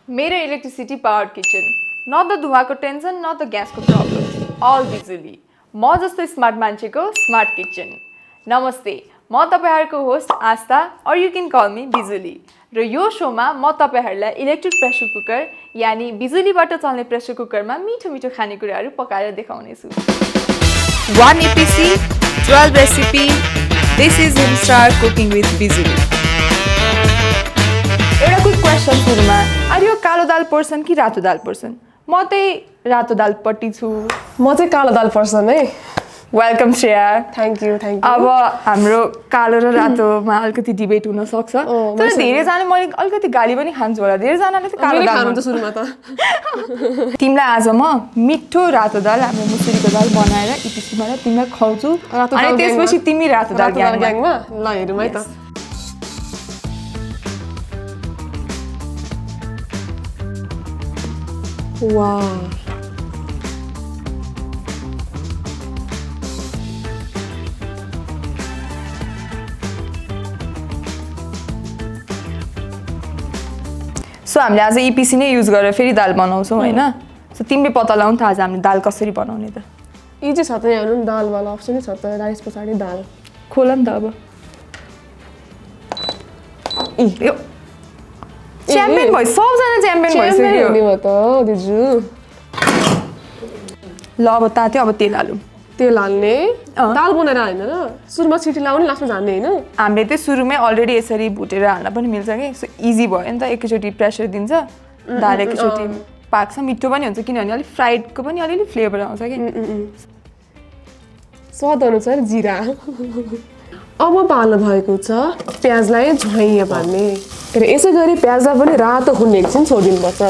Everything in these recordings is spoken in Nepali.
मेरो इलेक्ट्रिसिटी पावर्ड किचन, न त धुवाको टेन्सन न त ग्यासको प्रब्लम, अल बिजुली। म जस्तो स्मार्ट मान्छेको स्मार्ट किचन। नमस्ते, म तपाईहरुको होस्ट आस्था और यु क्यान कल मी बिजुली। र यो शोमा म तपाईहरुलाई इलेक्ट्रिक प्रेसर कुकर यानी बिजुलीबाट चल्ने प्रेसर कुकरमा मिठो मिठो खानेकुराहरु पकाएर देखाउने छु। 1 EPC, 12 recipe. This is Himstar Cooking with Bijuli. एउटा क्विक क्वेसन सुरुमा, आर यु कालो दाल पर्सन कि रातो दाल पर्सन? म चाहिँ रातो दाल पट्टी छु। म चाहिँ कालो दाल पर्सन है। वेलकम श्रेया। Thank you. अब हाम्रो कालो र रातोमा अलिकति डिबेट हुन सक्छ। तर धेरै जना मैले अलिकति गाली पनि खान्छु होला। धेरै जनाले त कालो दाल खानुहुन्छ सुरुमा त। तिमीलाई आज म मिठो रातो दाल हाम्रो मुसुरीको दाल बनाएर इपिसीमा तिमीलाई खुवाउँछु। अनि त्यसपछि तिमी रातो दाल ग्याङमा ल हेरौँ है त। वाह, सो हामीले आज इपिसी नै युज गरेर फेरि दाल बनाउँछौँ हैन। सो तिमीले पत्ता लगाउनु त आज हामीले दाल कसरी बनाउने त। इजी छ त यहाँ हेर्नु दाल वाला अप्सन छ त, राइस पछाडी दाल। खोल नि त अब। यो च्याम्पियन भयो, सबजना च्याम्पियन भइसक्यो नि म त दिजु। ल अब तात्यो, अब तेल हालौँ। तेल हाल्ने, दाल बनाएर हाल्दैन र सुरुमा सिटी लाउने लास्टमा झार्ने हैन। हामीले चाहिँ सुरुमै अलरेडी यसरी भुटेर हाल्न पनि मिल्छ के। सो इजी भयो नि त, एकैचोटी प्रेसर दिन्छ, दाल एकैचोटी पाक्छ, मिठो पनि हुन्छ किनभने अलिक फ्राइडको पनि अलिअलि फ्लेभर आउँछ के। स्वाद अनुसार जिरा। अब पाल्नु भएको छ प्याजलाई झ्वाइँ पार्ने। यसै गरी प्याजलाई पनि रातो हुने एकछिन छोडिदिनुपर्छ।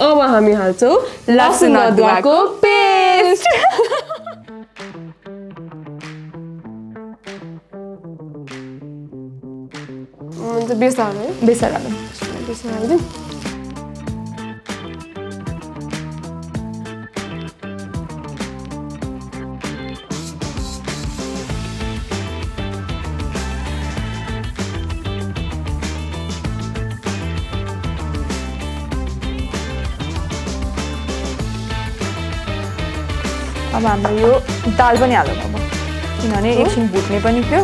अब हामी हाल्छौँ लसुन अदुवाको पेस्ट। बेसार है, बेसार हालौँ। बेसार हाल्दिउँ। अब हाम्रो यो दाल पनि हालौँ अब, किनभने एकछिन भुट्ने पनि थियो।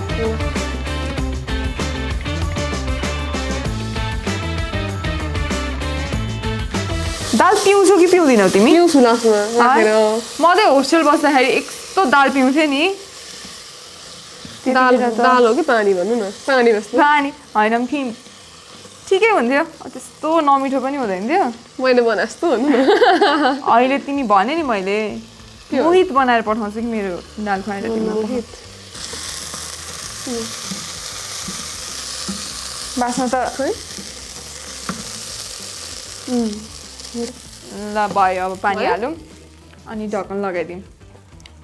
दाल पिउँछौ कि पिउँदिनौ तिमी? पिउँछु लास्टमा राखेर। म चाहिँ होस्टेल बस्दाखेरि यस्तो दाल पिउँथेँ नि। दाल हो कि पानी भन्नु न? पानी जस्तो। पानी होइन ठिकै हुन्थ्यो, त्यस्तो नमिठो पनि हुँदैन थियो। मैले बनाए जस्तो भन्नु न। अहिले तिमी भने नि मैले मोहित बनाएर पठाउँछु कि मेरो दाल खुवाएर तिमीलाई। बास्न त ल भयो। अब पानी हालौँ अनि ढक्कन लगाइदिउँ।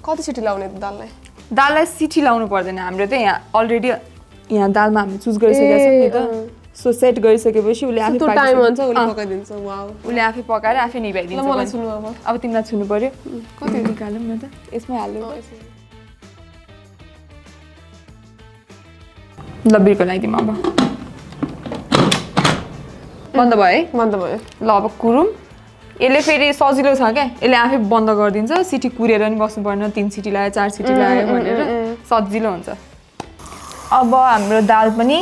कति सिटी लाउने दाललाई? दाललाई सिटी लाउनु पर्दैन, हाम्रो त यहाँ अलरेडी यहाँ दालमा हामीले चुज गरिसकेको छ नि त। सो सेट गरिसकेपछि उसले आफै टाइम हुन्छ, उसले पकाइदिन्छ। वाउ, उसले आफै पकाएर आफै निभाइदिन्छ। मलाई छुनु अब तिमीलाई छुनु पर्यो। कति निकालौँ न त, यसमै हाल्नु। ल बिर्को लगाइदिउँ अब। बन्द भयो है? बन्द भयो। ल अब कुरौँ। यसले फेरि सजिलो छ क्या, यसले आफै बन्द गरिदिन्छ। सिटी कुरेर नि बस्नु पर्दैन, 3 सिटी लाग्यो 4 सिटी लाग्यो भनेर सजिलो हुन्छ। अब हाम्रो दाल पनि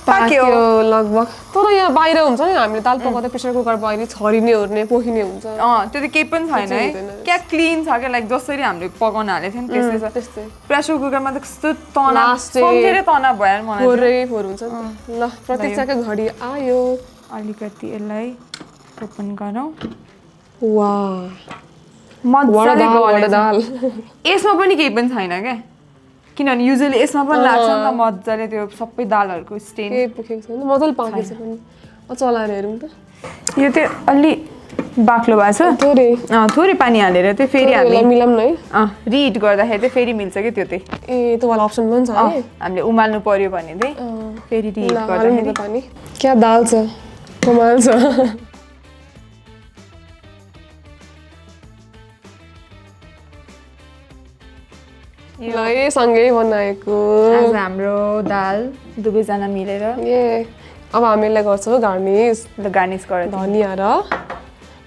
पाक्यो लगभग। तर यहाँ बाहिर हुन्छ नि हामीले दाल पकाउँदा प्रेसर कुकर बाहिर छरिने ओर्ने पोखिने हुन्छ। त्यो त केही पनि छैन है, क्या क्लिन छ क्या। लाइक जसरी हामीले पकाउन हालेको थियो नि त्यस्तै छ। प्रेसर कुकरमा त कस्तो तनाव, सम्झेरै तनाव भयो मलाई। फोर हुन्छ। ल प्रतीक्षाको घडी आयो। अलिकति यसलाई ओपन गरौँ। वाह, मजाले गल्यो दाल। यसमा पनि केही पनि छैन क्या, किनभने युजुअली यसमा पनि लाग्छ नि त मजाले त्यो सबै दालहरूको स्टेन। केही पुगेको छैन, मजाले पाकेको छ पनि। चलाएर हेरौँ त। यो चाहिँ अलि बाक्लो भएको छ, थोरै पानी हालेर चाहिँ फेरि हामी मिलाउँ न है। रिहिट गर्दाखेरि चाहिँ फेरि मिल्छ कि त्यो चाहिँ। ए त्यो वाला अप्सन पनि छ है। हामीले उमाल्नु पर्यो भने चाहिँ फेरि रिहिट गर्दाखेरि पानी। क्या दाल छ, कमाल छ। सँगै बनाएको आज हाम्रो दाल दुवैजना मिलेर। अब हामीले गर्छौँ गार्निस ल गार्निस गर धनिया र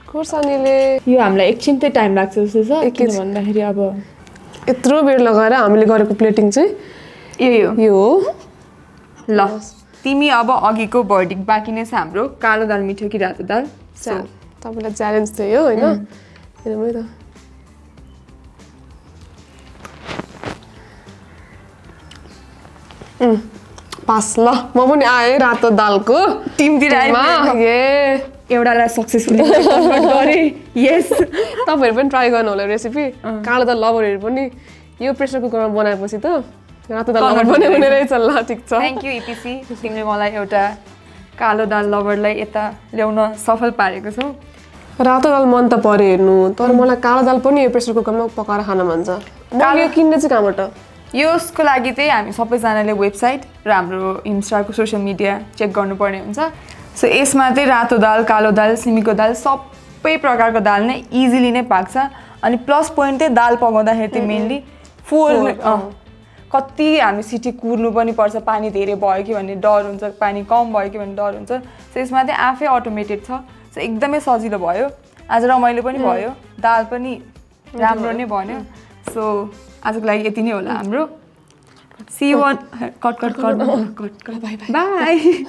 खोर्सानीले यो हामीलाई एकछिन चाहिँ टाइम लाग्छ जस्तो छ किन भन्दाखेरि अब यत्रो बेर लगाएर हामीले गरेको प्लेटिङ चाहिँ यो हो ल तिमी अब अघिको भर्डिक बाँकी नै छ हाम्रो कालो दाल मिठो कि रातो दाल तपाईँलाई च्यालेन्ज थियो यो होइन हेरौँ त पास ल म पनि आएँ रातो दालको टिमतिर एउटालाई सक्सेसफुली कन्भर्ट गरेँ यस तपाईँहरू पनि ट्राई गर्नु होला रेसिपी कालो दाल लभरहरू पनि यो प्रेसर कुकरमा बनाएपछि त रातो दाल लभर बनायो भने रहेछ ल ठिक छ थ्याङ्क यू इपिसी तिमीले मलाई एउटा कालो दाल लभरलाई यता ल्याउन सफल पारेको छौ रातो दाल मन त पऱ्यो हेर्नु तर मलाई कालो दाल पनि यो प्रेसर कुकरमा पकाएर खान मन छ कालो किन्ने चाहिँ कहाँबाट यसको लागि चाहिँ हामी सबैजनाले वेबसाइट र हाम्रो हिमस्टारको सोसियल मिडिया चेक गर्नुपर्ने हुन्छ सो यसमा चाहिँ रातो दाल कालो दाल सिमीको दाल सबै प्रकारको दाल नै इजिली नै पाक्छ अनि प्लस पोइन्ट चाहिँ दाल पकाउँदाखेरि चाहिँ मेनली फुल कति हामी सिटी कुर्नु पनि पर्छ पानी धेरै भयो कि भन्ने डर हुन्छ पानी कम भयो कि भन्ने डर हुन्छ सो यसमा चाहिँ आफै अटोमेटेड छ सो एकदमै सजिलो भयो आज रमाइलो पनि भयो दाल पनि राम्रो नै बन्यो सो आजको लागि यति नै होला हाम्रो सी वान कट bye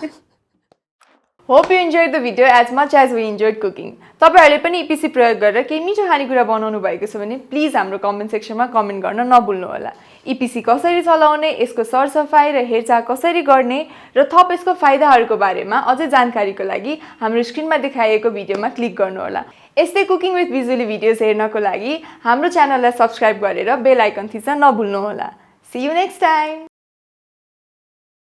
hope you enjoyed the video as much as we enjoyed cooking तपाईँहरूले पनि इपिसी प्रयोग गरेर केही मिठो खानेकुरा बनाउनु भएको छ भने प्लिज हाम्रो कमेन्ट सेक्सनमा कमेन्ट गर्न नभुल्नु होला इपिसी कसरी चलाउने यसको सरसफाइ र हेरचाह कसरी गर्ने र थप यसको फाइदाहरूको बारेमा अझै जानकारीको लागि हाम्रो स्क्रिनमा देखाइएको भिडियोमा क्लिक गर्नुहोला यस्तै कुकिङ विथ बिजुली भिडियोज हेर्नको लागि हाम्रो च्यानललाई सब्सक्राइब गरेर बेल आइकन थिच्न नभुल्नुहोला सी यु नेक्स्ट टाइम